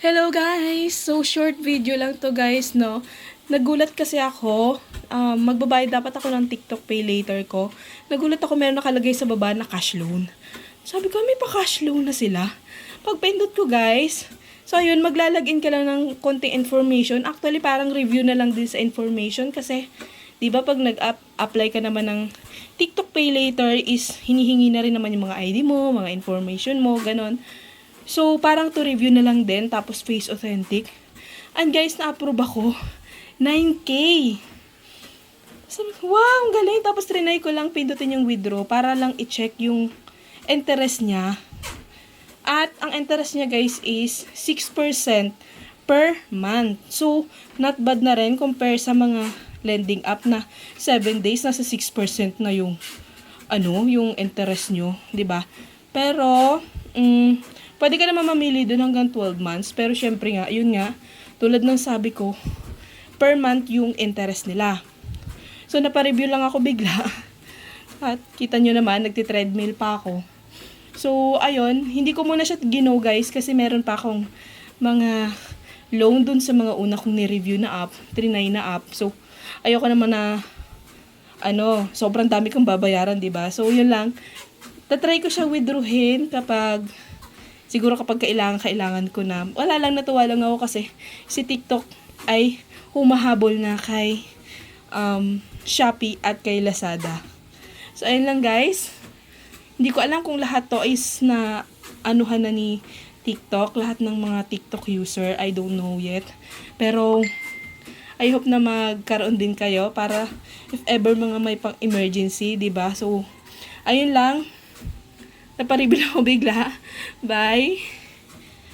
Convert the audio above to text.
Hello guys! So short video lang to guys, no? Nagulat kasi ako, magbabayad dapat ako ng TikTok Pay Later ko. Nagulat ako meron nakalagay sa baba na cash loan. Sabi ko, may pa cash loan na sila. Pagpindot ko guys, so ayun, maglalagin ka lang ng konting information. Actually, parang review na lang din sa information kasi, di ba pag nag-apply ka naman ng TikTok Pay Later is hinihingi na rin naman yung mga ID mo, mga information mo, ganon. So, parang to review na lang din, tapos face authentic. And guys, na-approve ako. 9K. Sabi ko, wow, ang galing. Tapos trinay ko lang pindutin yung withdraw para lang i-check yung interest niya. At ang interest niya guys is 6% per month. So, not bad na rin compare sa mga lending app na 7 days, nasa 6% na yung yung interest nyo, 'di ba? Pero, pwede ka naman mamili doon hanggang 12 months. Pero syempre nga, yun nga, tulad ng sabi ko, per month yung interest nila. So, napareview lang ako bigla. At kita nyo naman, nagti-treadmill pa ako. So, ayun, hindi ko muna siya gino guys kasi meron pa akong mga loan dun sa mga una kong ni-review na app, trinay na app. So, ayoko naman na, sobrang dami kong babayaran, diba? So, yun lang. Tatry ko siya withdrawin siguro kapag kailangan ko na. Wala lang, natuwa lang ako kasi si TikTok ay humahabol na kay Shopee at kay Lazada. So, ayun lang guys. Hindi ko alam kung lahat to is na anuhan na ni TikTok. Lahat ng mga TikTok user, I don't know yet. Pero, I hope na magkaroon din kayo para if ever mga may pang emergency, diba? So, ayun lang. Naparibig ako bigla. Bye!